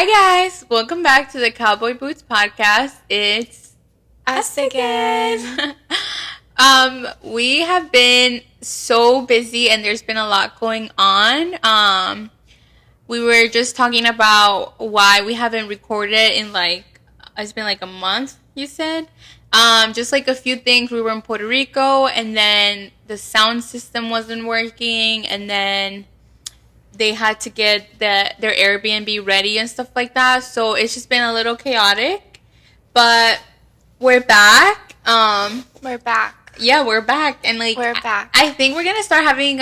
Hi guys, welcome back to the Cowboy Boots podcast. It's us again. We have been so busy and there's been a lot going on. We were just talking about why we haven't recorded in it's been like a month, you said. Just like a few things. We were in Puerto Rico and then the sound system wasn't working and then they had to get their Airbnb ready and stuff like that. So it's just been a little chaotic. But we're back. We're back. Yeah, we're back. And we're back. I think we're gonna start having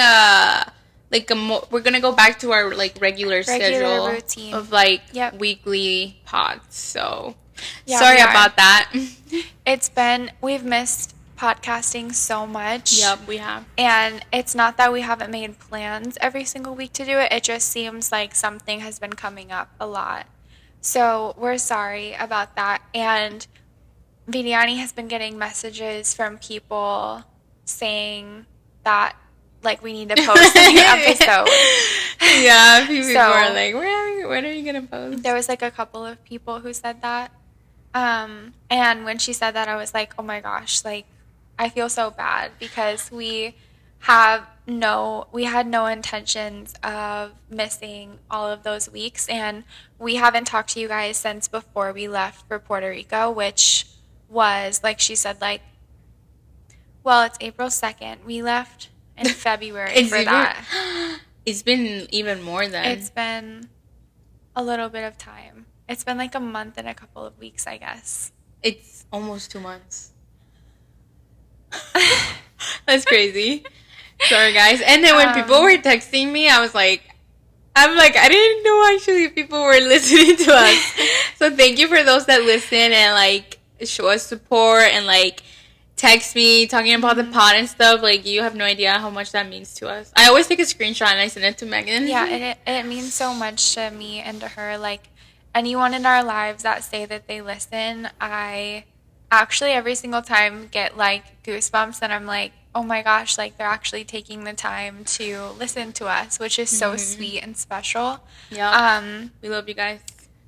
we're gonna go back to our regular schedule routine of weekly pods. So sorry about that. We've missed podcasting so much. Yep, we have. And it's not that we haven't made plans every single week to do it. It just seems like something has been coming up a lot. So we're sorry about that. And Viviani has been getting messages from people saying that we need to post a new episode. Yeah, people are like, when are you gonna post? There was a couple of people who said that. And when she said that, I was like, oh my gosh, I feel so bad because we had no intentions of missing all of those weeks, and we haven't talked to you guys since before we left for Puerto Rico, which was, like she said, it's April 2nd. We left in February for that. It's been even more than. It's been a little bit of time. It's been a month and a couple of weeks, I guess. It's almost 2 months. That's crazy. Sorry, guys. And then when people were texting me, I didn't know actually people were listening to us. So thank you for those that listen and show us support and text me talking about the pod and stuff. You have no idea how much that means to us. I always take a screenshot and I send it to Megan. Yeah, and it means so much to me and to her. Anyone in our lives that say that they listen, I actually every single time get goosebumps, and I'm like, oh my gosh, they're actually taking the time to listen to us, which is so sweet and special. Yeah. We love you guys.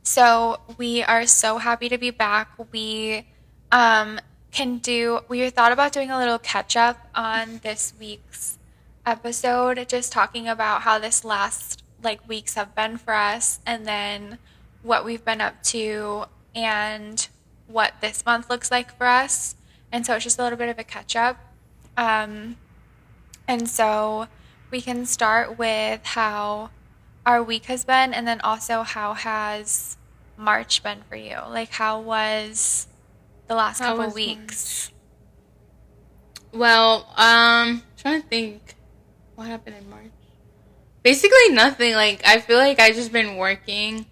So we are so happy to be back. We thought about doing a little catch up on this week's episode, just talking about how this last weeks have been for us, and then what we've been up to and what this month looks like for us. And so it's just a little bit of a catch up. And so we can start with how our week has been, and then also how has March been for you? How was the last couple of weeks? March? Well, trying to think what happened in March. Basically nothing. I feel like I just been working.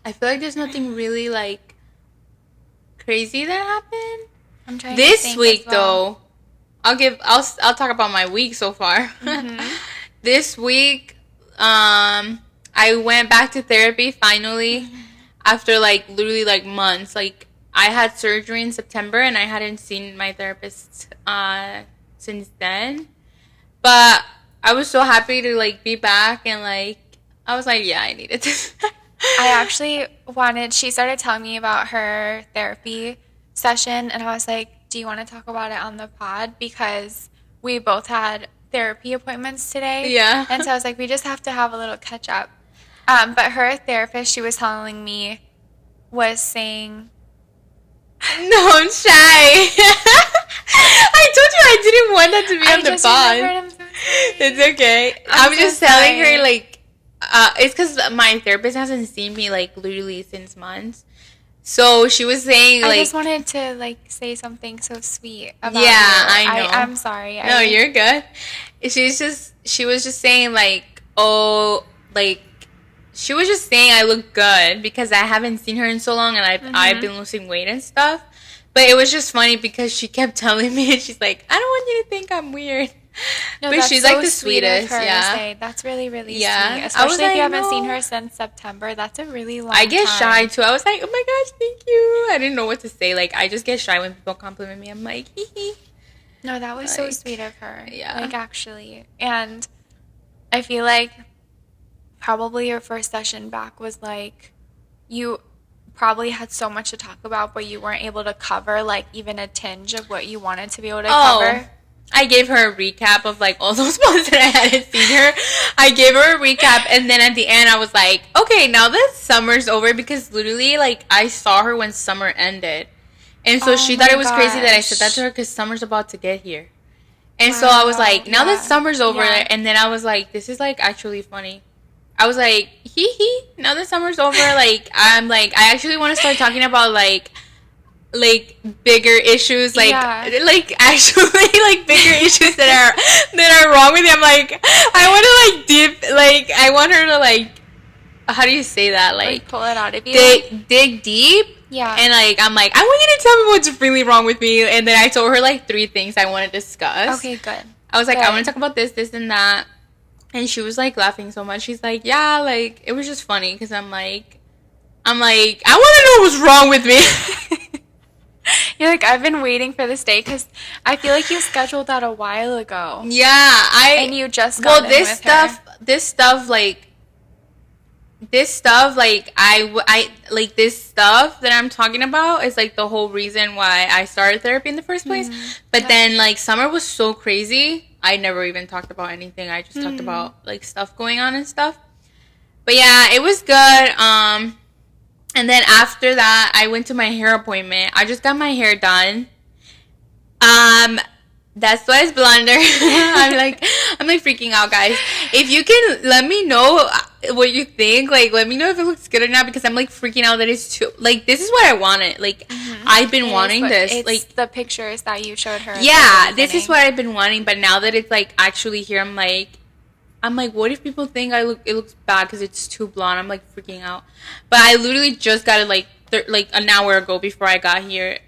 I feel like there's nothing really crazy that happened. I'm trying this to think week as well. though. I'll talk about my week so far. Mm-hmm. This week, I went back to therapy finally after literally months. I had surgery in September and I hadn't seen my therapist since then. But I was so happy to be back, and I was yeah, I needed this. I actually she started telling me about her therapy session, and I was like, do you want to talk about it on the pod? Because we both had therapy appointments today. Yeah. And so I was like, we just have to have a little catch up. But her therapist, she was telling me, was saying... No, I'm shy. I told you I didn't want that to be on the pod. I'm so sorry. It's okay. I'm just telling her, it's because my therapist hasn't seen me, literally since months. So she was saying, I just wanted to, say something so sweet about you. I know. I'm sorry. No, you're good. She was just saying, she was just saying I look good because I haven't seen her in so long and I've been losing weight and stuff. But it was just funny because she kept telling me, and she's like, I don't want you to think I'm weird. No, but she's so the sweetest. Of her yeah, to say. That's really, really sweet. I Especially if you haven't seen her since September. That's a really long time. I get shy too. I was like, oh my gosh, thank you. I didn't know what to say. I just get shy when people compliment me. I'm like, hee hee. No, that was so sweet of her. Yeah. Actually. And I feel like probably your first session back was like you probably had so much to talk about, but you weren't able to cover like even a tinge of what you wanted to be able to cover. I gave her a recap of like all those months that I hadn't seen her. I gave her a recap, and then at the end I was like, okay, now that summer's over, because literally like I saw her when summer ended. And so she thought it was crazy that I said that to her because summer's about to get here. And so I was like, now that summer's over, and then I was like, this is like actually funny. I was like, hee hee, now that summer's over, like, I'm like, I actually want to start talking about like bigger issues, like actually like bigger issues that are wrong with me. I'm like, I want to like dip, like I want her to like, how do you say that, like pull it out of you, dig deep. Yeah. And like I'm like, I want you to tell me what's really wrong with me. And then I told her like 3 things I want to discuss. Okay, good. I was like, I want to talk about this and that. And she was like laughing so much. She's like, yeah, like it was just funny because I'm like, I want to know what's wrong with me. You're like, I've been waiting for this day because I feel like you scheduled that a while ago. Yeah, and you just got this stuff like this stuff that I'm talking about is like the whole reason why I started therapy in the first place. But then like summer was so crazy, I never even talked about anything. I just talked about like stuff going on and stuff. But yeah, it was good. And then after that, I went to my hair appointment. I just got my hair done. That's why it's blonder. I'm like freaking out, guys. If you can let me know what you think, like let me know if it looks good or not, because I'm like freaking out that it's too, like this is what I wanted. Like I've been wanting this. It's like the pictures that you showed her. Yeah, this is what I've been wanting, but now that it's like actually here, I'm like, what if people think it looks bad because it's too blonde? I'm like freaking out. But I literally just got it like an hour ago before I got here.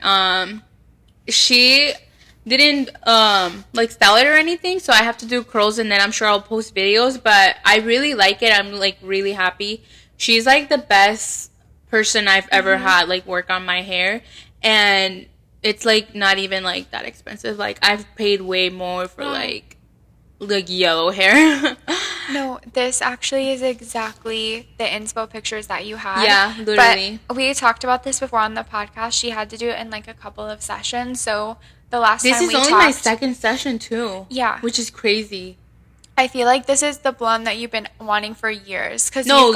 She didn't like style it or anything, so I have to do curls, and then I'm sure I'll post videos. But I really like it. I'm like really happy. She's like the best person I've ever had like work on my hair, and it's like not even like that expensive. Like I've paid way more for like yellow hair. No, this actually is exactly the inspo pictures that you had. Yeah, literally. But we talked about this before on the podcast. She had to do it in like a couple of sessions. So the last time we talked, this is only my second session too. Yeah, which is crazy. I feel like this is the blonde that you've been wanting for years, because you've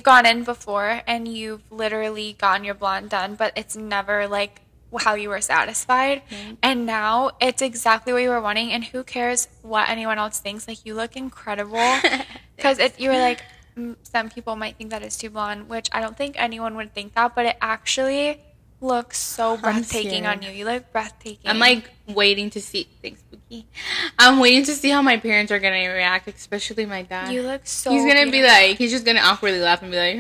gone in before and you've literally gotten your blonde done, but it's never like how you were satisfied. And now it's exactly what you were wanting, and who cares what anyone else thinks. Like, you look incredible. Because you were like, some people might think that it's too blonde, which I don't think anyone would think that, but it actually looks so breathtaking on you. You look breathtaking. I'm like waiting to see. Thanks, Spooky. I'm waiting to see how my parents are gonna react, especially my dad. You look so He's gonna be like, he's just gonna awkwardly laugh and be like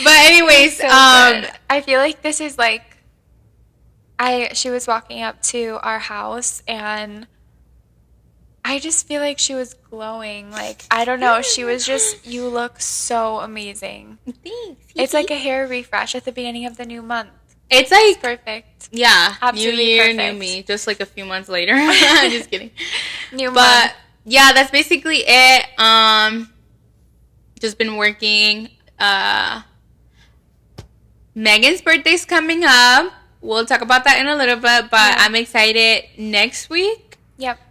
But anyways, so I feel like this is like, she was walking up to our house and I just feel like she was glowing. Like, I don't know, she was just, you look so amazing. Thanks. It's like a hair refresh at the beginning of the new month. It's like it's perfect. Yeah, absolutely new year, perfect. new me. Just like a few months later. I'm just kidding. New month. But yeah, that's basically it. Just been working. Megan's birthday's coming up. We'll talk about that in a little bit, but I'm excited. Next week,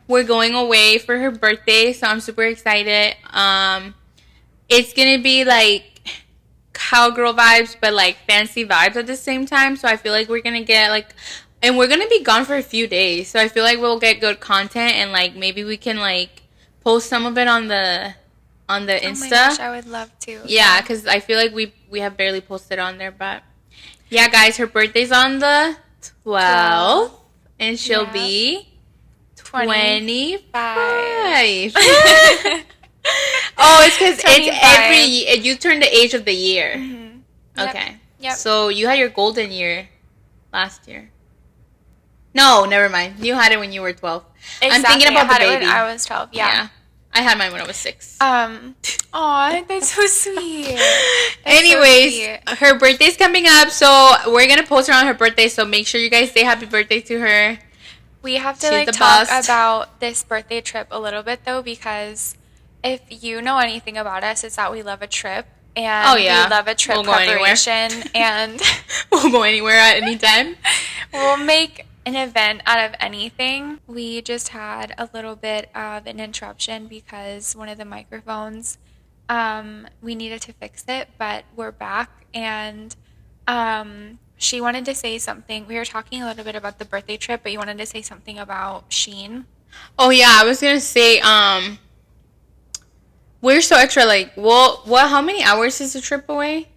we're going away for her birthday, so I'm super excited. It's gonna be like cowgirl vibes, but like fancy vibes at the same time. So I feel like we're gonna get like, and we're gonna be gone for a few days, so I feel like we'll get good content, and like maybe we can like post some of it on the Insta. Oh my gosh, I would love to. Yeah, because I feel like we have barely posted on there, but yeah, guys, her birthday's on the 12th, and she'll be 25. Oh, it's because it's every year. You turn the age of the year. Okay. Yep. So you had your golden year last year. No, never mind. You had it when you were 12. Exactly. I'm thinking about the baby. I was 12. Yeah. I had mine when I was 6. Aw, that's so sweet. Anyways, her birthday's coming up, so we're gonna post her on her birthday. So make sure you guys say happy birthday to her. We have to talk about this birthday trip a little bit though, because if you know anything about us, it's that we love a trip Oh and we yeah, love a trip we'll go anywhere. preparation and We'll go anywhere at any time. we'll make an event out of anything. We just had a little bit of an interruption because one of the microphones, we needed to fix it, but we're back and she wanted to say something. We were talking a little bit about the birthday trip, but you wanted to say something about Sheen. Oh yeah, I was gonna say, we're so extra. Like, well, what? How many hours is the trip away?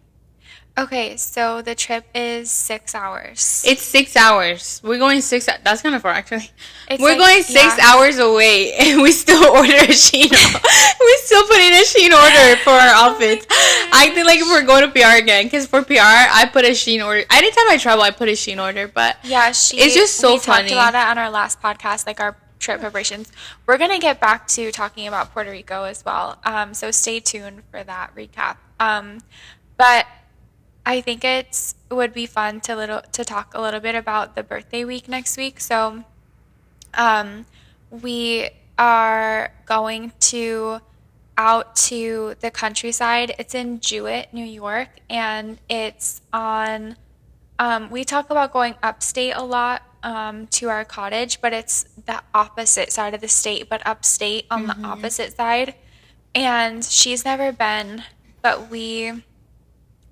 Okay, so the trip is 6 hours. It's 6 hours. We're going That's kind of far, actually. It's We're like, going six yeah. hours away, and we still order a Shein. We still put in a Shein order for our outfits. I feel like if we're going to PR again, because for PR, I put a Shein order. Anytime I travel, I put a Shein order, but Yeah, it's just so we funny. talked about it on our last podcast, like our trip preparations. We're gonna get back to talking about Puerto Rico as well. So stay tuned for that recap. But I think it would be fun to talk a little bit about the birthday week next week. So, we are going out to the countryside. It's in Jewett, New York, and it's on. We talk about going upstate a lot to our cottage, but it's the opposite side of the state, but upstate on the opposite side. And she's never been, but we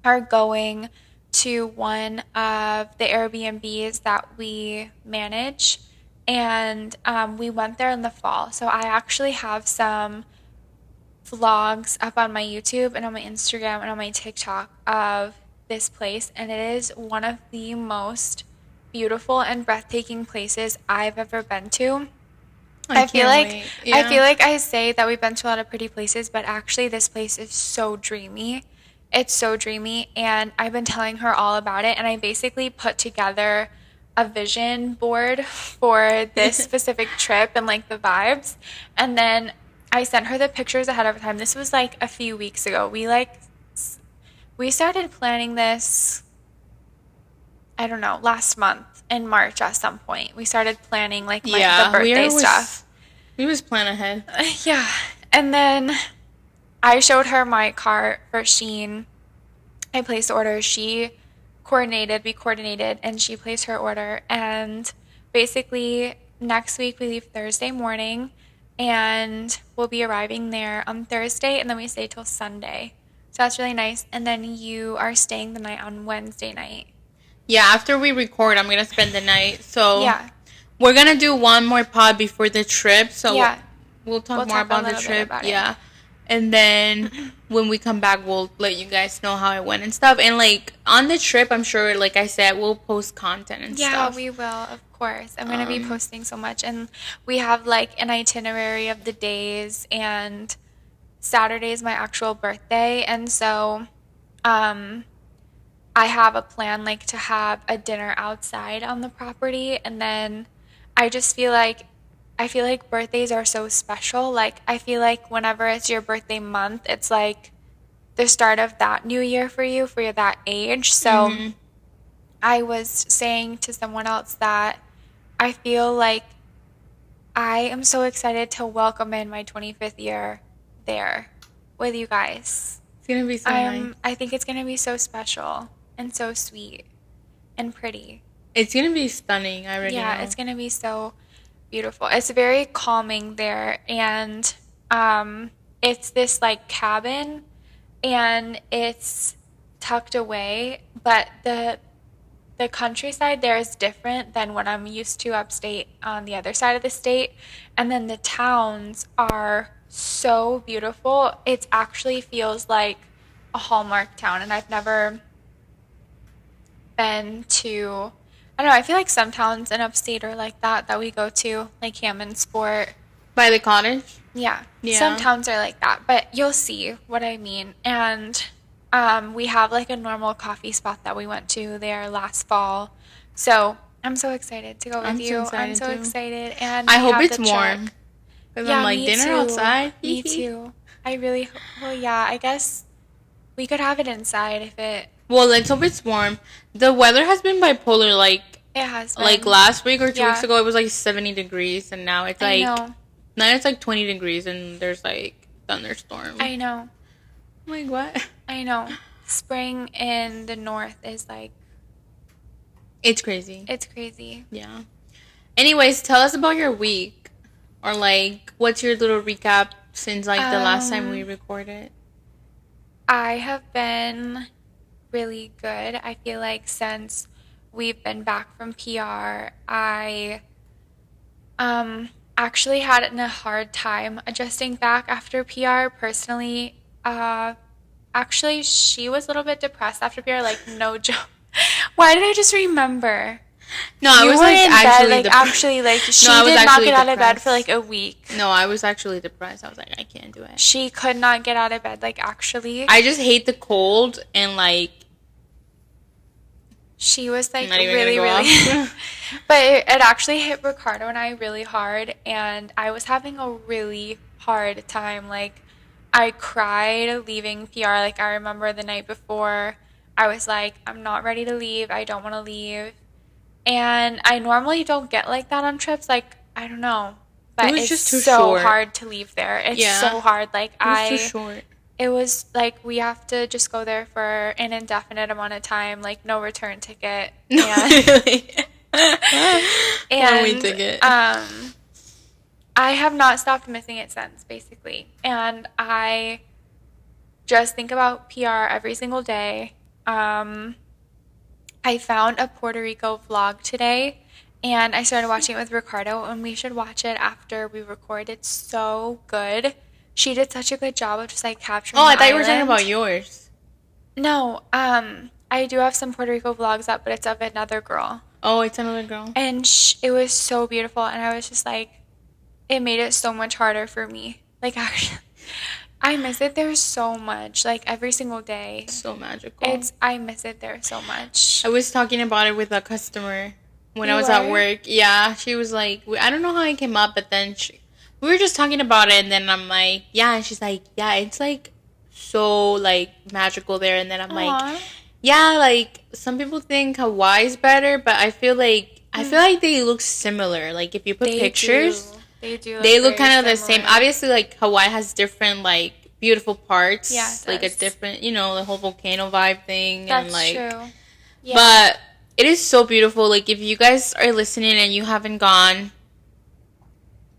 are going to one of the Airbnbs that we manage. And we went there in the fall. So I actually have some vlogs up on my YouTube and on my Instagram and on my TikTok of this place. And it is one of the most beautiful and breathtaking places I've ever been to. I feel like I say that we've been to a lot of pretty places, but actually this place is so dreamy. It's so dreamy, and I've been telling her all about it, and I basically put together a vision board for this specific trip and like the vibes. And then I sent her the pictures ahead of time. This was like a few weeks ago. We started planning this, I don't know, last month in March at some point. We started planning like the birthday stuff. We was plan ahead. Yeah. And then I showed her my cart for Shein. I placed the order. We coordinated, and she placed her order. And basically, next week we leave Thursday morning, and we'll be arriving there on Thursday, and then we stay till Sunday. So that's really nice. And then you are staying the night on Wednesday night. Yeah, after we record, I'm going to spend the night. So yeah. We're going to do one more pod before the trip. So yeah. we'll talk more about the trip. Yeah. And then when we come back, we'll let you guys know how it went and stuff. And, like, on the trip, I'm sure, like I said, we'll post content and stuff. Yeah, we will, of course. I'm going to be posting so much. And we have, like, an itinerary of the days. And Saturday is my actual birthday. And so I have a plan, like, to have a dinner outside on the property. And then I feel like birthdays are so special. Like, I feel like whenever it's your birthday month, it's like the start of that new year for you, for that age. So I was saying to someone else that I feel like I am so excited to welcome in my 25th year there with you guys. It's going to be so nice. I think it's going to be so special and so sweet and pretty. It's going to be stunning. I already know. Yeah, it's going to be so beautiful. It's very calming there, and it's this like cabin, and it's tucked away, but the countryside there is different than what I'm used to upstate on the other side of the state. And then the towns are so beautiful. It actually feels like a Hallmark town, and I've never been to, I don't know, I feel like some towns in upstate are like that we go to, like Hammondsport. By the cottage? Yeah. Some towns are like that, but you'll see what I mean. And we have like a normal coffee spot that we went to there last fall. So I'm so excited to go with you. I'm so excited. And I hope it's warm. Because I'm like, dinner too. outside? Me too. I guess we could have it inside if it... Well, let's hope it's warm. The weather has been bipolar, like... It has been. Like last week or 2 weeks ago, it was like 70 degrees. And now it's like... I know. Now it's like 20 degrees and there's like thunderstorm. I know. Like, what? I know. Spring in the north is like... It's crazy. It's crazy. Yeah. Anyways, tell us about your week. Or, like, what's your little recap since, like, the last time we recorded? I have been really good. I feel like since we've been back from PR, I actually had a hard time adjusting back after PR. Personally, actually, she was a little bit depressed after PR, like, no joke. Why did I just remember? No, I You was were like in actually bed, like depressed. actually, like she No, I was did not actually get out of bed depressed. for like a week. No, I was actually depressed. I was like, I can't do it. She could not get out of bed, like actually. I just hate the cold and like. She was like Not even really, gonna go really. off. But it actually hit Ricardo and I really hard, and I was having a really hard time. Like, I cried leaving PR. Like, I remember the night before, I was like, I'm not ready to leave. I don't want to leave. And I normally don't get like that on trips. Like, I don't know. But was it's just too so short. hard to leave there. It's Yeah. so hard. Like, It was too short. it was like we have to just go there for an indefinite amount of time, like no return ticket. No, really. And we ticket. I have not stopped missing it since, basically. And I just think about PR every single day. I found a Puerto Rico vlog today, and I started watching it with Ricardo, and we should watch it after we record. It's so good. She did such a good job of just like capturing. Oh, I the thought you were talking island. about yours. No, I do have some Puerto Rico vlogs up, but it's of another girl. Oh, it's another girl. And it was so beautiful, and I was just like, it made it so much harder for me. Like, actually, I miss it there so much. Like, every single day. It's so magical. I miss it there so much. I was talking about it with a customer when You I was were? at work. Yeah, she was like, I don't know how it came up, but then we were just talking about it, and then I'm like, yeah, and she's like, yeah, it's like so like magical there, and then I'm like, Aw. yeah, like some people think Hawaii's better, but I feel like they look similar. Like if you put pictures, They do. they look very kind of the same. similar. Obviously, like Hawaii has different like beautiful parts. Yeah, it like a does. different, the whole volcano vibe thing, That's and like. true. Yeah. But it is so beautiful. Like if you guys are listening and you haven't gone,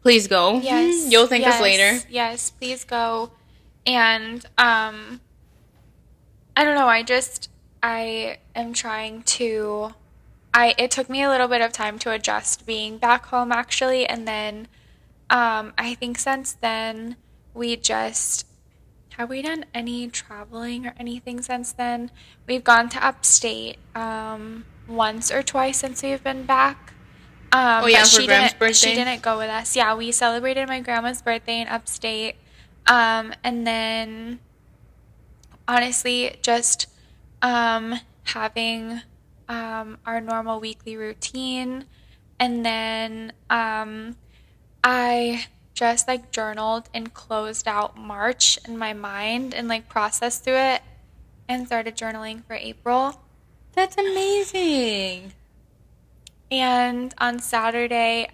please go. Yes. You'll thank us later. Yes, please go. And I don't know, I am trying to it took me a little bit of time to adjust being back home actually, and then I think since then have we done any traveling or anything since then? We've gone to upstate once or twice since we've been back. Oh yeah, but for Graham's birthday. She didn't go with us. Yeah, we celebrated my grandma's birthday in upstate. And then honestly, just having our normal weekly routine. And then I just like journaled and closed out March in my mind and like processed through it and started journaling for April. That's amazing. And on Saturday,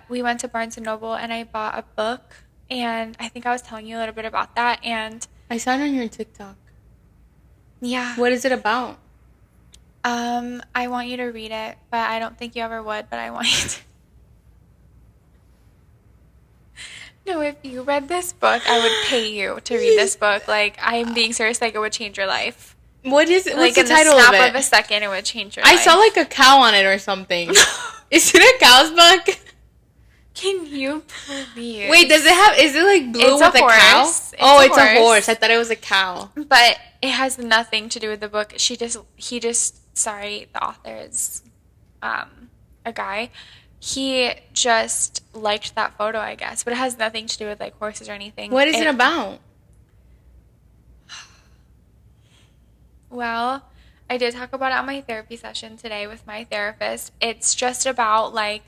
we went to Barnes & Noble and I bought a book. And I think I was telling you a little bit about that. And I saw it on your TikTok. yeah. What is it about? I want you to read it, but I don't think you ever would, but I want you to. No, if you read this book, I would pay you to read this book. Like, I'm being serious, like it would change your life. What is it? Like, What's the title in the of snap it? of a second, it would change your I life. saw like a cow on it or something. Is it a cow's book? Can you please? Wait, is it like blue It's with a a cow? horse. Oh, It's it's a a horse. horse. I thought it was a cow. But it has nothing to do with the book. Sorry, the author is a guy. He just liked that photo, I guess. But it has nothing to do with like horses or anything. What is it about? Well, I did talk about it on my therapy session today with my therapist. It's just about like,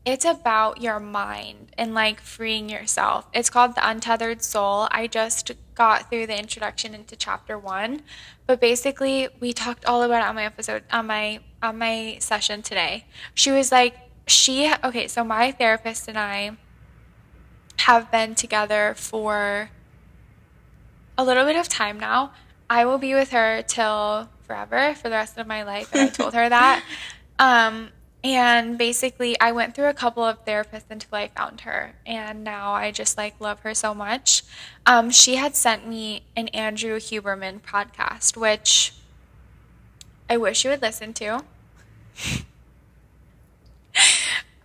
it's about your mind and like freeing yourself. It's called The Untethered Soul. I just got through the introduction into chapter 1, but basically we talked all about it on my episode on my session today. She was like, okay, so my therapist and I have been together for a little bit of time now. I will be with her till forever for the rest of my life, and I told her that. Um, and basically, I went through a couple of therapists until I found her, and now I just like love her so much. She had sent me an Andrew Huberman podcast, which I wish you would listen to.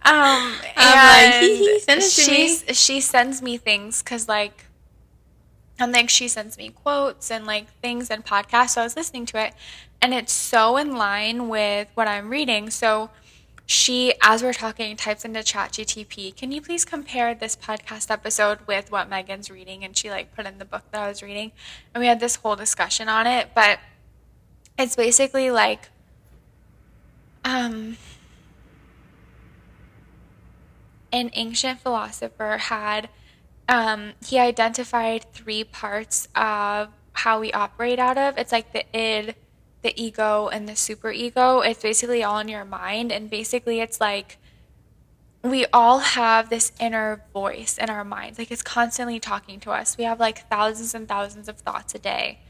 I'm like, And send it to me. she sends me things because like she sends me quotes and like things and podcasts. So I was listening to it, and it's so in line with what I'm reading. So she, as we're talking, types into ChatGTP, "Can you please compare this podcast episode with what Megan's reading?" And she like put in the book that I was reading, and we had this whole discussion on it. But it's basically like um an ancient philosopher had he identified three parts of how we operate out of. It's like the id, the ego, and the superego. It's basically all in your mind, and basically it's like we all have this inner voice in our minds. Like it's constantly talking to us. We have like thousands and thousands of thoughts a day.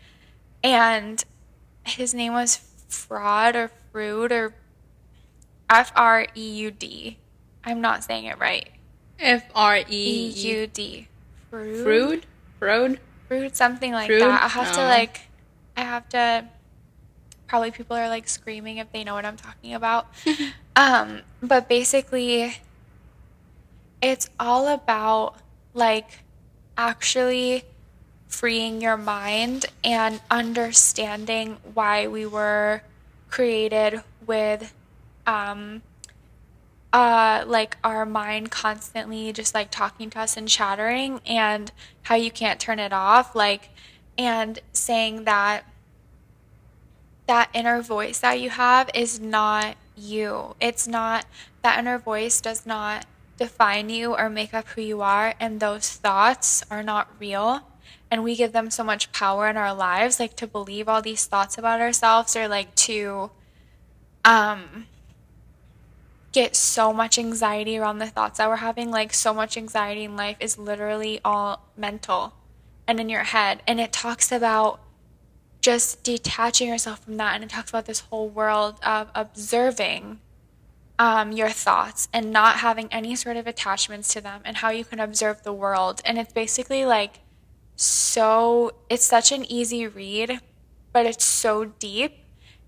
And his name was Fraud or Frood or Freud. I'm not saying it right. Freud. Frood? Freud. Frood, something like Frood? that. No. I have to, probably people are like screaming if they know what I'm talking about. But basically, it's all about like actually freeing your mind and understanding why we were created with like our mind constantly just like talking to us and chattering, and how you can't turn it off, like, and saying that that inner voice that you have is not you. It's not, that inner voice does not define you or make up who you are, and those thoughts are not real. And we give them so much power in our lives, like to believe all these thoughts about ourselves, or like to get so much anxiety around the thoughts that we're having. Like so much anxiety in life is literally all mental and in your head. And it talks about just detaching yourself from that, and it talks about this whole world of observing your thoughts and not having any sort of attachments to them, and how you can observe the world. And it's basically like, so it's such an easy read, but it's so deep,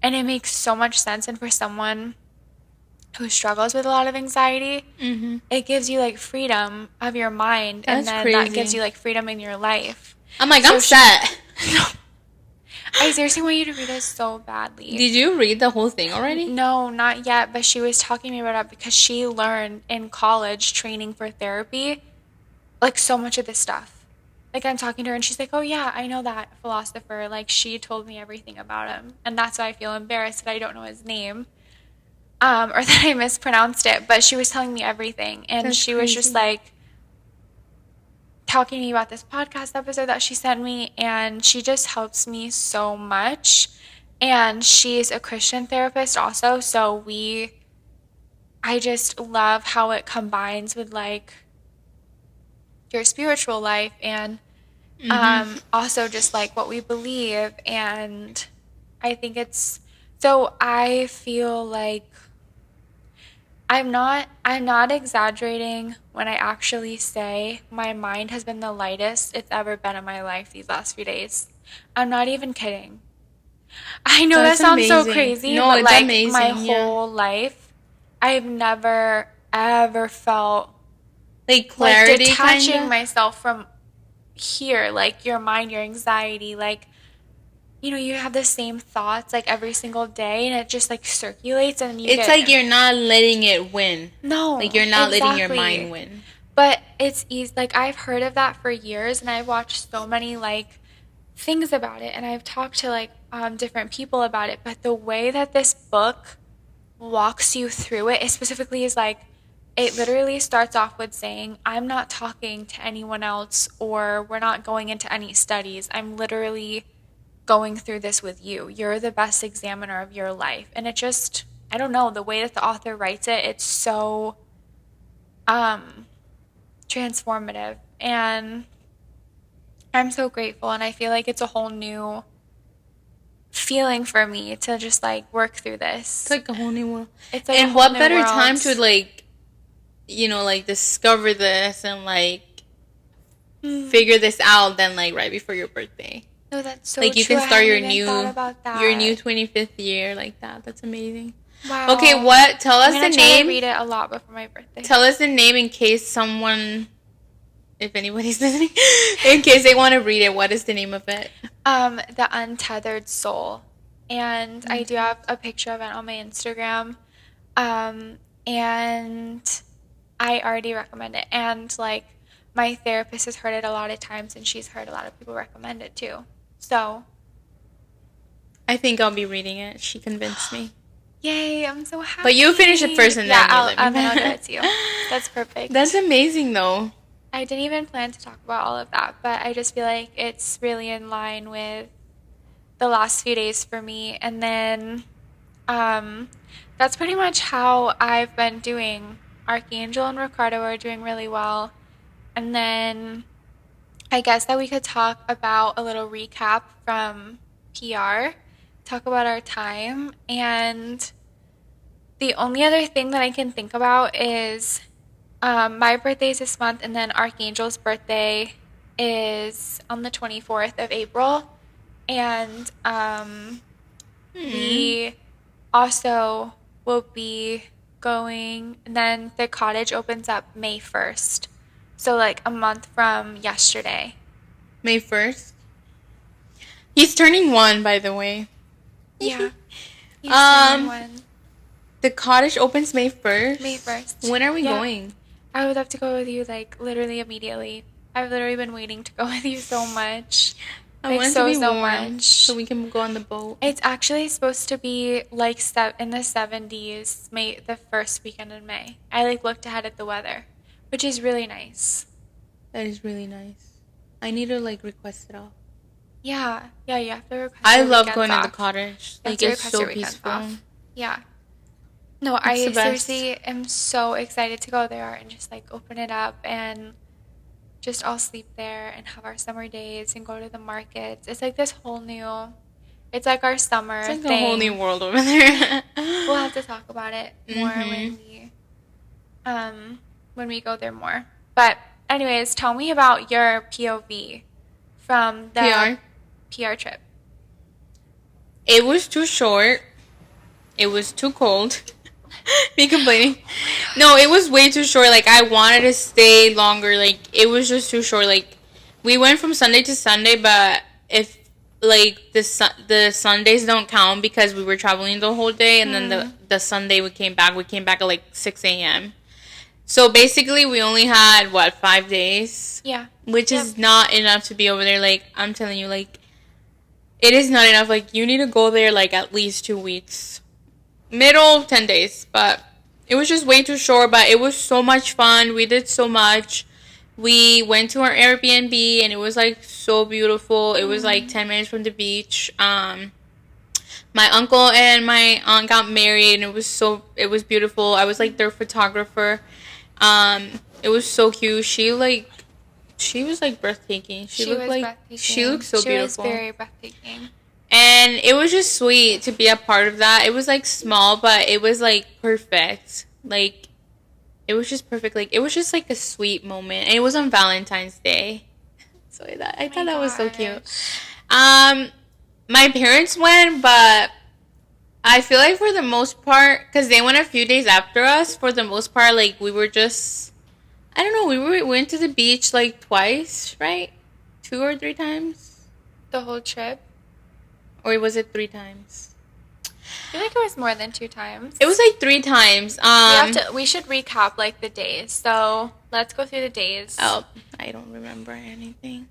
and it makes so much sense. And for someone who struggles with a lot of anxiety, it gives you like freedom of your mind, and That's then that crazy. gives you like freedom in your life. I'm like, So I'm set. I seriously want you to read it so badly. Did you read the whole thing already? No, not yet, but she was talking to me about it because she learned in college training for therapy like so much of this stuff. Like I'm talking to her and she's like, "Oh yeah, I know that philosopher. Like she told me everything about him." And that's why I feel embarrassed that I don't know his name. Or that I mispronounced it, but she was telling me everything, and That's she was just crazy. like talking to me about this podcast episode that she sent me, and she just helps me so much. And she's a Christian therapist also, so I just love how it combines with like your spiritual life, and also just like what we believe. And I think it's, so I feel like I'm not exaggerating when I actually say my mind has been the lightest it's ever been in my life these last few days. I'm not even kidding. I know that That's sounds so amazing. crazy, No, but it's like amazing. my Yeah. whole life, I've never ever felt Like like clarity, detaching kind of. myself from here, like your mind, your anxiety, like, you know, you have the same thoughts like every single day, and it just like circulates, and you It's get, like you're not letting it win. no, Like you're not letting your exactly. mind win. But it's easy. Like I've heard of that for years, and I've watched so many like things about it, and I've talked to like different people about it. But the way that this book walks you through it, specifically is like, it literally starts off with saying, "I'm not talking to anyone else, or we're not going into any studies. I'm literally going through this with you. You're the best examiner of your life." And it just, I don't know, the way that the author writes it, it's so transformative. And I'm so grateful. And I feel like it's a whole new feeling for me to just like work through this. It's like a whole new world. It's like and what better time to like, like discover this and like figure this out than like right before your birthday. No, that's so like you true. can start your new 25th year like that. That's amazing. Wow. Okay, tell us the name. I'm gonna read it a lot before my birthday. Tell us the name in case someone, if anybody's listening, in case they want to read it. What is the name of it? The Untethered Soul. And I do have a picture of it on my Instagram. And I already recommend it. And like my therapist has heard it a lot of times, and she's heard a lot of people recommend it too. So I think I'll be reading it. She convinced me. Yay, I'm so happy. But you finish it first and then you let me know. I'll give it to you. That's perfect. That's amazing though. I didn't even plan to talk about all of that, but I just feel like it's really in line with the last few days for me. And then that's pretty much how I've been doing. Archangel and Ricardo are doing really well. And then I guess that we could talk about a little recap from PR, talk about our time. And the only other thing that I can think about is my birthday is this month, and then Archangel's birthday is on the 24th of April. And we also will be going, and then the cottage opens up May 1st. So like a month from yesterday. May 1st? He's turning 1, by the way. Yeah. He's turning 1. The cottage opens May 1st? May 1st. When are we going? I would love to go with you, like, literally immediately. I've literally been waiting to go with you so much. I want it to be warm so we can go on the boat. It's actually supposed to be, like, in the 70s, the first weekend in May. I, like, looked ahead at the weather, which is really nice. That is really nice. I need to, like, request it off. Yeah, you have to request I love going to the cottage. Like, it's so peaceful. Yeah. No, I seriously am so excited to go there and just like open it up and just all sleep there and have our summer days and go to the markets. It's like this whole new, it's like our summer thing. It's like a whole new world over there. We'll have to talk about it more when we go there more. But anyways, tell me about your POV from the PR trip. It was too short. It was too cold. Me complaining. No, it was way too short. Like, I wanted to stay longer. Like, it was just too short. Like, we went from Sunday to Sunday, but if, like, the Sundays don't count because we were traveling the whole day, and then the Sunday we came back at, like, 6 a.m. So, basically, we only had, 5 days? Yeah. Which is not enough to be over there. Like, I'm telling you, like, it is not enough. Like, you need to go there, like, at least 2 weeks. Middle 10 days, but it was just way too short. But it was so much fun. We did so much. We went to our Airbnb and it was like so beautiful. It was like 10 minutes from the beach. My uncle and my aunt got married and it was beautiful. I was like their photographer. It was so cute. She was like breathtaking. She looked so beautiful. She was very breathtaking. And it was just sweet to be a part of that. It was, like, small, but it was, like, perfect. Like, it was just perfect. Like, it was just, like, a sweet moment. And it was on Valentine's Day. So I thought that was so cute. My parents went, but I feel like for the most part, because they went a few days after us, for the most part, like, we were just, I don't know, we went to the beach, like, twice, right? 2 or 3 times? The whole trip? Or was it 3 times? I feel like it was more than 2 times. It was like 3 times. We should recap like the days. So let's go through the days. Oh, I don't remember anything.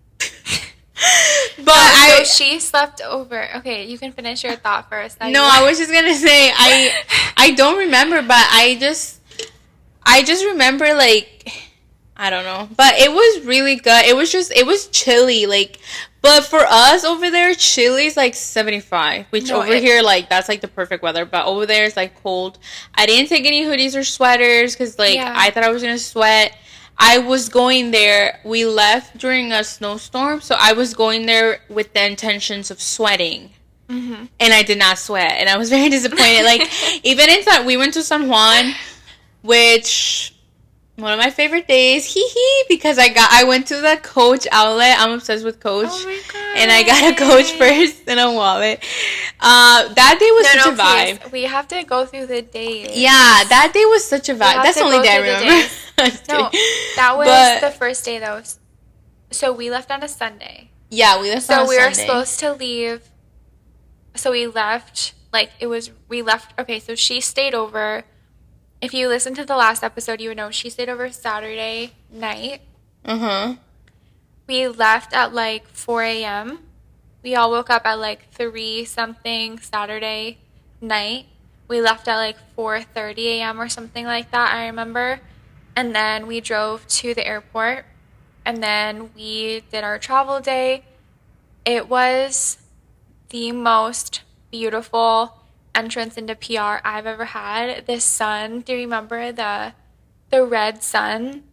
But so she slept over. Okay, you can finish your thought first. I was just gonna say I don't remember, but I just remember like I don't know, but it was really good. It was chilly, like. But for us over there, Chile's like 75, which here, like, that's like the perfect weather. But over there, it's like cold. I didn't take any hoodies or sweaters because, like, I thought I was going to sweat. I was going there. We left during a snowstorm, so I was going there with the intentions of sweating. Mm-hmm. And I did not sweat, and I was very disappointed. Like, even we went to San Juan, which one of my favorite days, because I went to the Coach outlet. I'm obsessed with Coach. Oh my God. And I got a Coach purse and a wallet. That day was such a vibe. Please. We have to go through the days. Yeah, that day was such a vibe. That's the only day I remember. No, that was the first day though. So we left on a Sunday. Yeah, we left on a Sunday. So we were supposed to leave. So we left, okay, so she stayed over. If you listened to the last episode, you would know she stayed over Saturday night. Uh-huh. We left at 4 a.m. We all woke up at 3 something Saturday night. We left at 4:30 a.m. or something like that, I remember. And then we drove to the airport. And then we did our travel day. It was the most beautiful entrance into PR I've ever had. The sun, do you remember the red sun?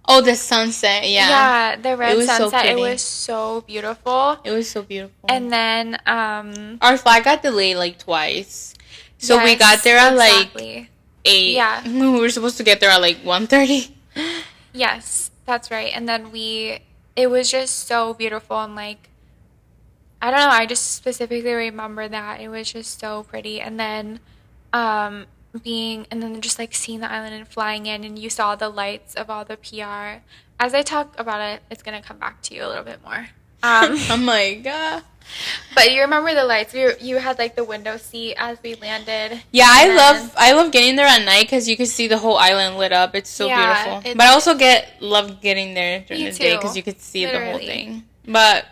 Oh, the sunset, yeah. Yeah, the red sunset. It was so beautiful. It was so beautiful. And then our flight got delayed twice. So yes, we got there at 8. Yeah. We were supposed to get there at 1:30. Yes, that's right. And then it was just so beautiful, and I don't know, I just specifically remember that. It was just so pretty. And then just seeing the island and flying in, and you saw the lights of all the PR. As I talk about it, it's going to come back to you a little bit more. Oh my God. But you remember the lights. You had the window seat as we landed. Yeah, I love getting there at night because you can see the whole island lit up. It's so beautiful. But I also love getting there during the day because you could see the whole thing. But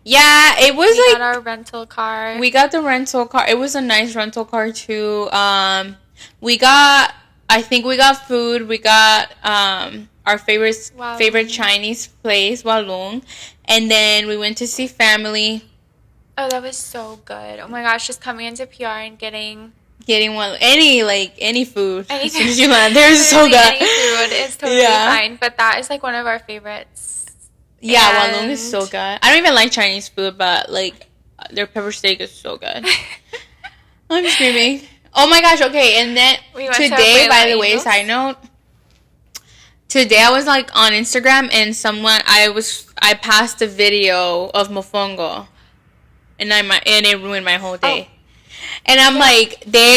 yeah, it was we got our rental car. We got the rental car. It was a nice rental car too. I think we got food. We got our favorite Chinese place, Walloon, and then we went to see family. Oh, that was so good. Oh my gosh, just coming into PR and getting any food. As soon as you land, they're so good. Any food is totally fine, but that is one of our favorites. Yeah, Walloon is so good. I don't even like Chinese food, but their pepper steak is so good. I'm screaming. Oh my gosh, okay, and then today, by the way, side note, today I was on Instagram and I passed a video of mofongo, and it ruined my whole day. And I'm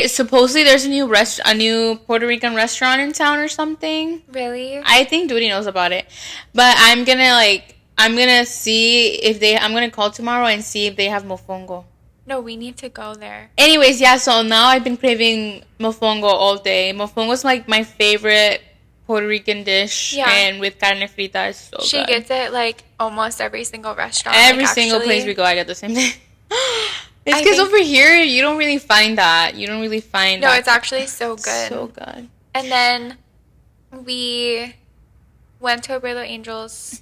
supposedly there's a new Puerto Rican restaurant in town or something. Really? I think Duty knows about it. But I'm gonna see I'm gonna call tomorrow and see if they have mofongo. No, we need to go there. Anyways, yeah, so now I've been craving mofongo all day. Mofongo is my favorite Puerto Rican dish, and with carne frita is so good. She gets it almost every single restaurant. Every single place we go, I get the same thing. It's because over here, you don't really find that. No, it's actually so good. So good. And then we went to Abuelo Angel's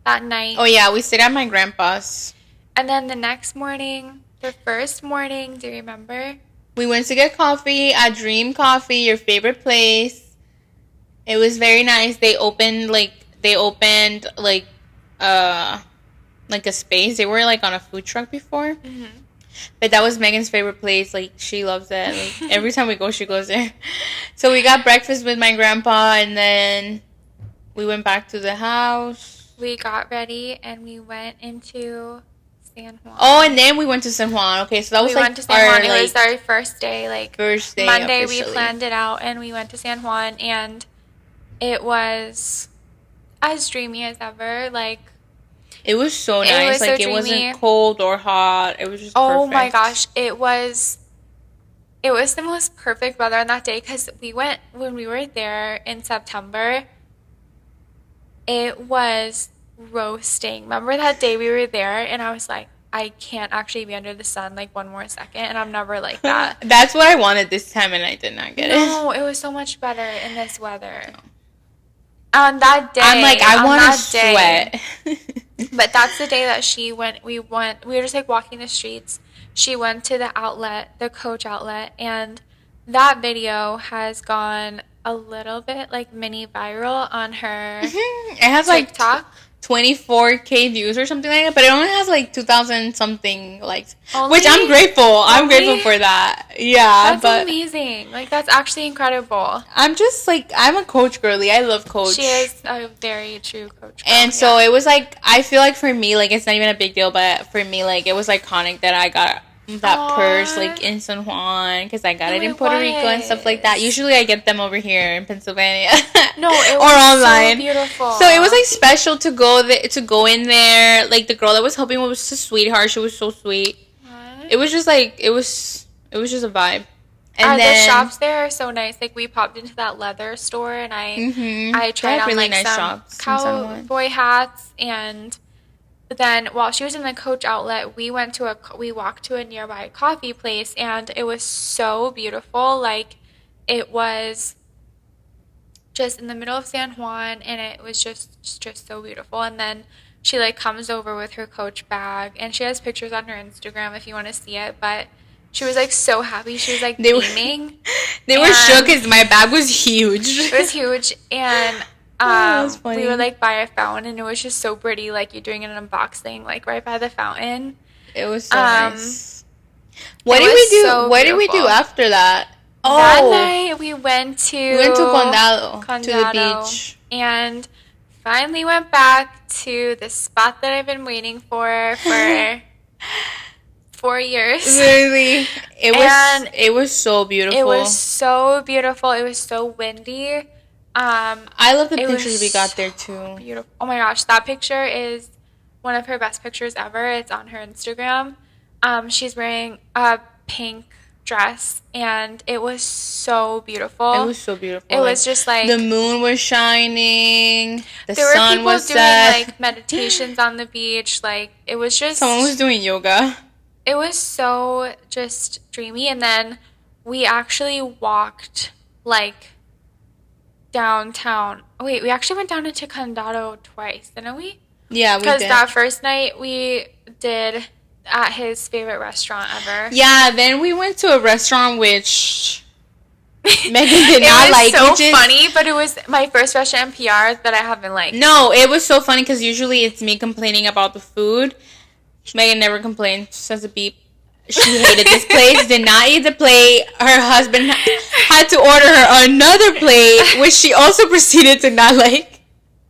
that night. Oh, yeah, we stayed at my grandpa's. And then the next morning, the first morning, do you remember? We went to get coffee at Dream Coffee, your favorite place. It was very nice. They opened a space. They were on a food truck before. Mm-hmm. But that was Megan's favorite place. She loves it. Every time we go, she goes there. So we got breakfast with my grandpa, and then we went back to the house. We got ready, and we went into San Juan. Oh, and then we went to San Juan. Okay, so that was went to San Juan. It was our first day. First day Monday, officially. We planned it out, and we went to San Juan, and it was as dreamy as ever. It was so nice. It wasn't cold or hot. It was just perfect. Oh my gosh, it was the most perfect weather on that day because when we were there in September. It was roasting. Remember that day we were there and I was like, I can't actually be under the sun one more second, and I'm never like that. That's what I wanted this time, and I did not get it. No, it was so much better in this weather. No. On that day, I'm I want to sweat. But that's the day that she went. We were just walking the streets. She went to the outlet, the Coach outlet, and that video has gone a little bit like mini viral on her It has like TikTok. 24K views or something like that, but it only has like 2,000 something likes, Only? which I'm grateful. I'm Only? grateful for that. Yeah, That's but amazing. Like, that's actually incredible. I'm just like, I'm a Coach girly. I love Coach. She is a very true Coach girl. And so it was like, I feel like for me, like, it's not even a big deal, but for me, like, it was iconic that I got that purse, like, in San Juan, because I got it in Puerto Rico and stuff like that. Usually I get them over here in Pennsylvania. No, it or was online. so beautiful. So it was like special to go in there. Like, the girl that was helping me was a sweetheart. She was so sweet. What? It was just like, it was just a vibe. And then, the shops there are so nice. Like, we popped into that leather store and I tried on really like nice some cowboy hats, and but then while she was in the Coach outlet, we walked to a nearby coffee place, and it was so beautiful. Like, it was just in the middle of San Juan, and it was just so beautiful. And then she like comes over with her Coach bag, and she has pictures on her Instagram if you want to see it, but she was like so happy. She was like beaming. They were shook because my bag was huge. It was huge, and we were like by a fountain, and it was just so pretty. Like, you're doing an unboxing like right by the fountain. It was so nice. What did we do? So what did we do after that? That night we went to Condado to the beach, and finally went back to the spot that I've been waiting for 4 years. Literally, it was so beautiful. It was so beautiful. It was so windy. I love the pictures we got there too. Beautiful. Oh my gosh, that picture is one of her best pictures ever. It's on her Instagram. She's wearing a pink dress, and it was so beautiful. It was so beautiful. It was just like the moon was shining. The there sun were people was doing set. like meditations on the beach. Like, it was just someone was doing yoga. It was so just dreamy. And then we actually walked like downtown. Oh, wait, we actually went down into Condado twice, didn't we? Yeah, we did. Because that first night we did at his favorite restaurant ever. Yeah, then we went to a restaurant which Megan did not like. It was so funny, but it was my first restaurant in PR that I haven't liked. No, it was so funny because usually it's me complaining about the food. Megan never complained. She says a beep. She hated this place, did not eat the plate. Her husband had to order her another plate, which she also proceeded to not like.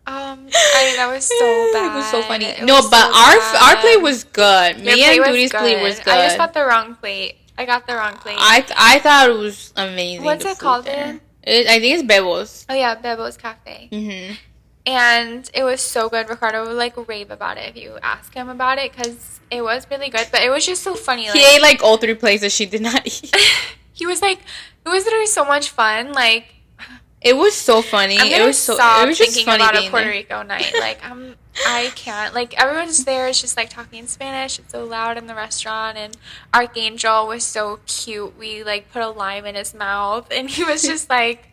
That was so bad. It was so funny. Our plate was good. Me and Duty's plate was good. I just got the wrong plate. I got the wrong plate. I thought it was amazing. What's it called again? I think it's Bebo's. Oh yeah, Bebo's Cafe. Mm-hmm. And it was so good. Ricardo would like rave about it if you ask him about it, because it was really good. But it was just so funny. He ate like all 3 plates that she did not eat. He was like, it was literally so much fun. Like, it was so funny. It was just thinking funny about a Puerto Rico night. Like, I can't. Like, everyone's there is just like talking in Spanish. It's so loud in the restaurant, and Archangel was so cute. We like put a lime in his mouth, and he was just like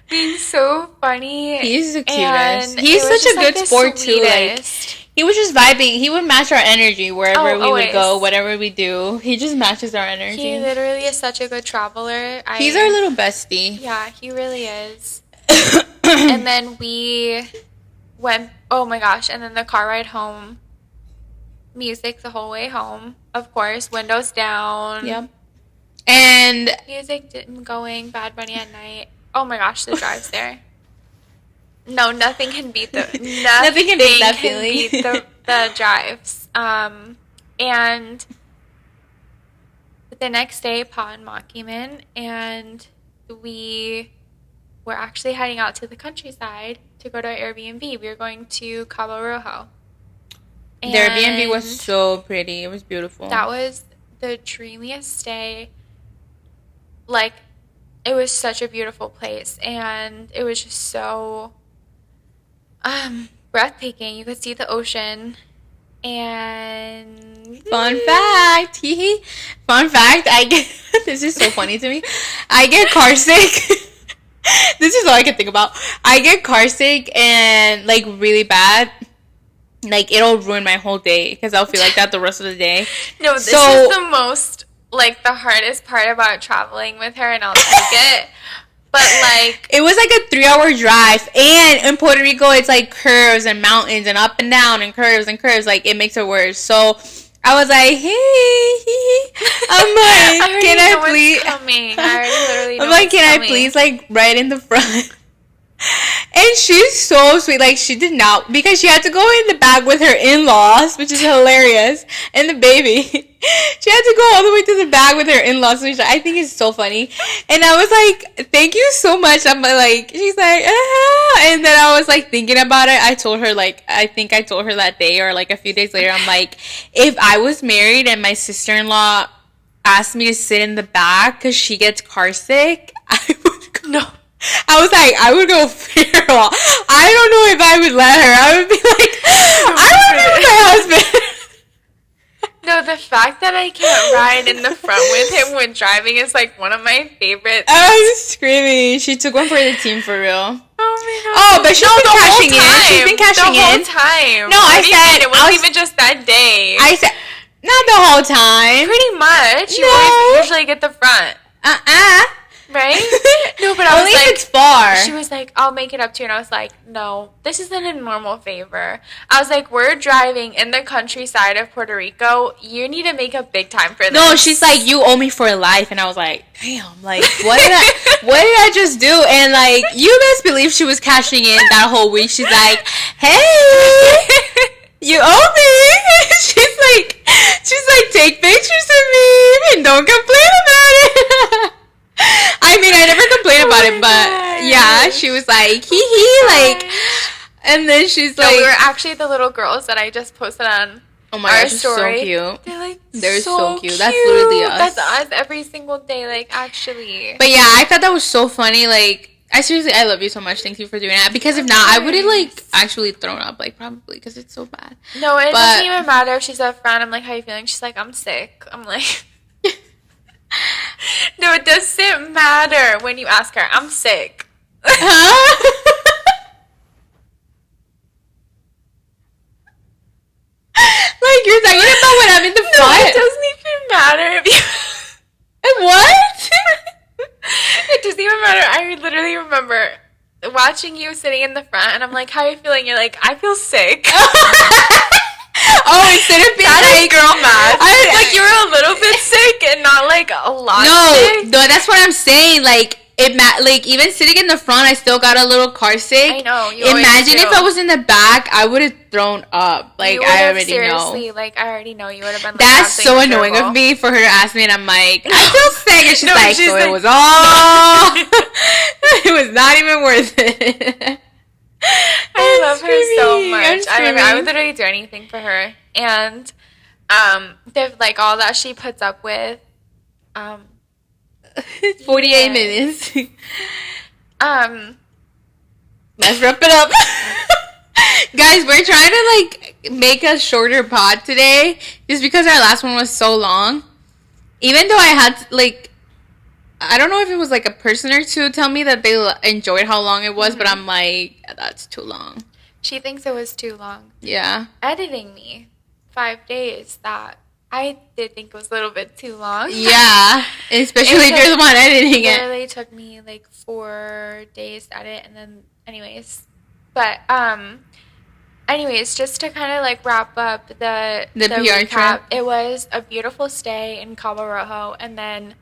being so funny. He's the cutest. He's such a good sport too. Like, he was just vibing. He would match our energy wherever we would go, whatever we do. He just matches our energy. He literally is such a good traveler. He's our little bestie. Yeah, he really is. And then we went, oh my gosh, and then the car ride home, music the whole way home, of course, windows down. Yep. And music going, Bad Bunny at night. Oh my gosh, the drives there. No, nothing can beat the the drives. And the next day, Pa and Ma came in, and we were actually heading out to the countryside to go to our Airbnb. We were going to Cabo Rojo. And the Airbnb was so pretty. It was beautiful. That was the dreamiest day. Like, it was such a beautiful place, and it was just so breathtaking. You could see the ocean. And fun fact, this is so funny to me. I get car sick. This is all I can think about. I get car sick and like really bad. Like, it'll ruin my whole day because I'll feel like that the rest of the day. No, this is the most, like, the hardest part about traveling with her, and I'll take it. But like, it was like a 3-hour drive, and in Puerto Rico, it's like curves and mountains and up and down and curves and curves. Like it makes it worse. So I was like, hey, I'm like, can I please? Coming. I already literally know I'm like, can coming. I please like right in the front? And she's so sweet. Like, she did not, because she had to go in the back with her in-laws, which is hilarious, and the baby. She had to go all the way to the back with her in-laws, which I think is so funny. And I was like, thank you so much. I'm like, she's like, ah. And then I was like thinking about it. I told her, like, I think I told her that day or like a few days later, I'm like, if I was married and my sister-in-law asked me to sit in the back because she gets car sick, I would go. No. I was like, I would go feral. I don't know if I would let her. I would be like, I don't know my husband. No, the fact that I can't ride in the front with him when driving is like one of my favorites. I was screaming. She took one for the team for real. Oh my god. Oh, but she's been cashing in. She's been cashing in. The whole time. No, I said it wasn't even just that day. I said not the whole time. Pretty much. You No. always usually get the front. Right? No, but I was only like, if it's far. She was like, I'll make it up to you. And I was like, no, this isn't a normal favor. I was like, we're driving in the countryside of Puerto Rico. You need to make up big time for this. No, she's like, you owe me for life. And I was like, damn, like, what did I just do? And like, you best believe she was cashing in that whole week. She's like, hey, you owe me. she's like, take pictures of me and don't complain about it. I mean, I never complained about it, but yeah, she was like, like, and then she's like, we were actually the little girls that I just posted on oh my our gosh, story. so cute. They're so cute. That's literally us. That's us every single day, like, actually. But yeah, I thought that was so funny. Like, I love you so much. Thank you for doing that. Because if not, I would have like actually thrown up, like probably, because it's so bad. No, it doesn't even matter if she's a friend. I'm like, how you feeling? She's like, I'm sick. I'm like. No, it doesn't matter when you ask her. I'm sick. Huh? Like, you're talking about when I'm in the front? No, it doesn't even matter if you... What? It doesn't even matter. I literally remember watching you sitting in the front, and I'm like, how are you feeling? You're like, I feel sick. Oh, instead of being like girl math. Like, you were a little bit sick and not like a lot sick. No, that's what I'm saying. Like, like, even sitting in the front, I still got a little car sick. I know. Imagine if I was in the back, I would have thrown up. Like, I already seriously, know. Like, I already know you would have been. Like, that's so annoying of me for her to ask me, and I'm like, I feel sick, and she's like, so it was all. It was not even worth it. I love her so much. I would literally do anything for her, and like all that she puts up with. 48 minutes. Let's wrap it up. Guys, we're trying to like make a shorter pod today just because our last one was so long. Even though I had like, I don't know if it was like a person or two tell me that they enjoyed how long it was, but I'm like, that's too long. She thinks it was too long. Yeah. Editing me 5 days, that I did think was a little bit too long. Yeah, especially if you're the one editing it. It literally took me like 4 days to edit, and then anyways, just to kind of like wrap up the PR recap, trip. it was a beautiful stay in Cabo Rojo, and then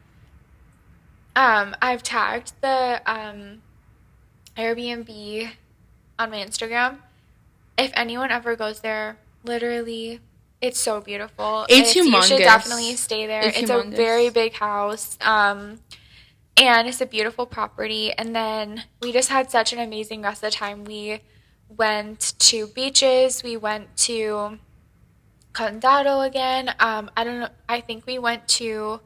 I've tagged the Airbnb on my Instagram. If anyone ever goes there, literally, it's so beautiful. It's humongous. You should definitely stay there. It's humongous. a very big house. And it's a beautiful property. And then we just had such an amazing rest of the time. We went to beaches. We went to Condado again. I don't think we went to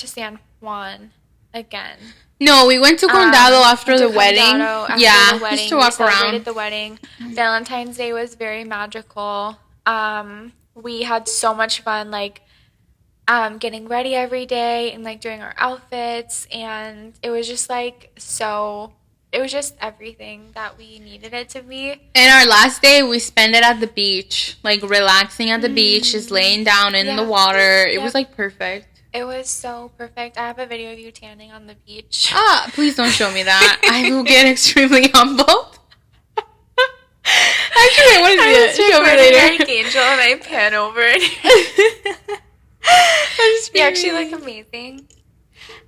San Juan again. No, we went to Condado after the wedding. The wedding. Just to walk we celebrated around. the wedding. Valentine's Day was very magical. We had so much fun, like, getting ready every day and like doing our outfits, and it was just like it was just everything that we needed it to be. And our last day, we spent it at the beach, like relaxing at the beach, just laying down in the water. It was like perfect. It was so perfect. I have a video of you tanning on the beach. Ah, please don't show me that. I will get extremely humbled. Actually, I want to see it. Show me later. Archangel and I pan over it. You actually look amazing.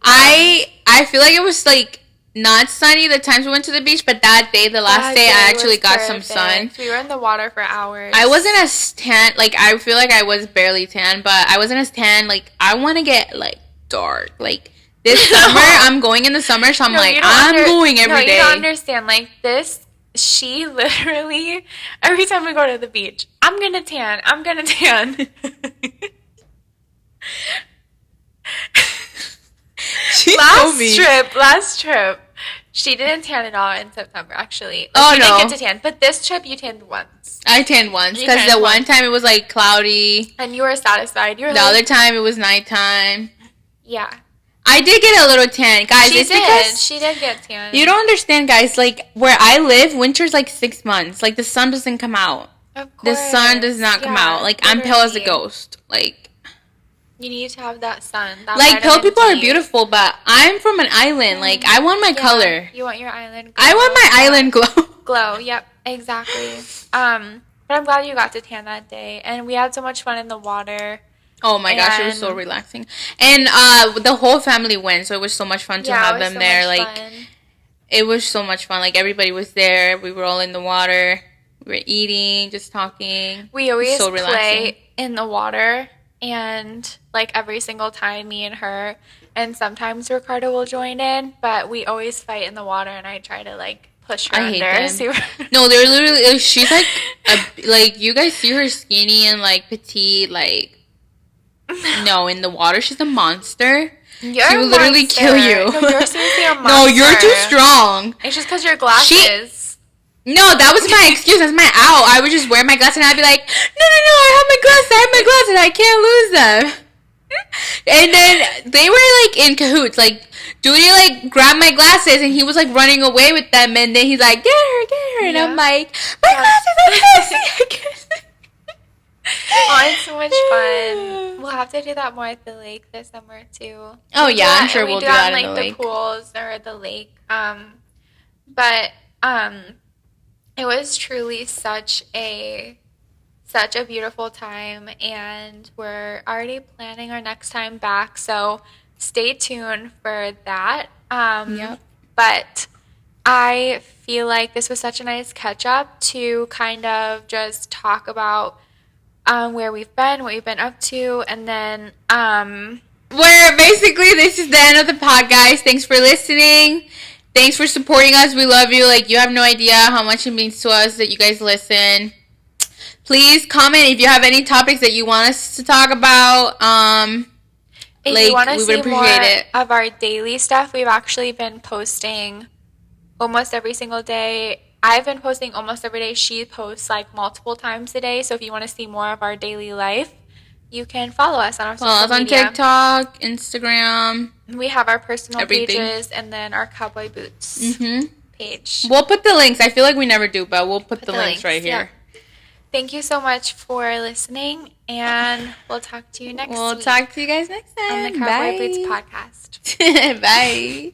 I feel like it was like not sunny the times we went to the beach, but that day, the last day, I actually got some sun. We were in the water for hours. I wasn't as tan. Like, I feel like I was barely tan, but I wasn't as tan. Like, I want to get like dark. Like this summer, I'm going in the summer, so I'm going every day. You don't understand. Like this. She literally, every time we go to the beach, I'm gonna tan. Last trip, she didn't tan at all in September, actually. Like, didn't get to tan. But this trip, you tanned once. I tanned once, because the one time it was, like, cloudy. And you were satisfied. The other time, it was nighttime. Yeah. I did get a little tan, guys. She did get tan. You don't understand, guys. Like, where I live, winter's, like, 6 months. Like, the sun doesn't come out. Of course. The sun does not come out. Like, literally. I'm pale as a ghost. Like... You need to have that sun. Like, pale people are beautiful, but I'm from an island. Like, I want my color. You want your island glow. I want my island glow. Glow, yep, exactly. But I'm glad you got to tan that day. And we had so much fun in the water. Oh my gosh, it was so relaxing. And the whole family went, so it was so much fun to have them there. Like, it was so much fun. Like, everybody was there. We were all in the water. We were eating, just talking. We always play in the water. And, like, every single time, me and her, and sometimes Ricardo will join in, but we always fight in the water, and I try to, like, push her under. No, they're literally, like, she's, like, you guys see her skinny and, like, petite, like, no, in the water, she's a monster. She will literally kill you. No, you're seriously a monster. No, you're too strong. It's just because your glasses. No, that was my excuse. That's my out. I would just wear my glasses and I'd be like, no, I have my glasses. I can't lose them. And then they were like in cahoots. Like, Duty like grabbed my glasses and he was like running away with them. And then he's like, get her. And I'm like, my glasses, I can't see. Oh, it's so much fun. We'll have to do that more at the lake this summer too. Oh yeah, I'm sure we'll do that in the lake. The pools or the lake. But it was truly such a beautiful time, and we're already planning our next time back, so stay tuned for that. Yep. But I feel like this was such a nice catch up to kind of just talk about where we've been, what we've been up to, and then where basically this is the end of the pod, guys. Thanks for listening. Thanks for supporting us. We love you. Like, you have no idea how much it means to us that you guys listen. Please comment if you have any topics that you want us to talk about. If you want to see more of our daily stuff, we've actually been posting almost every single day. I've been posting almost every day. She posts like multiple times a day. So if you want to see more of our daily life, you can follow us on our social media. On TikTok, Instagram. We have our personal pages and then our cowboy boots page. We'll put the links. I feel like we never do, but we'll put the links right here. Yeah. Thank you so much for listening, and we'll talk to you next week. We'll talk to you guys next time. On the Cowboy Boots podcast. Bye.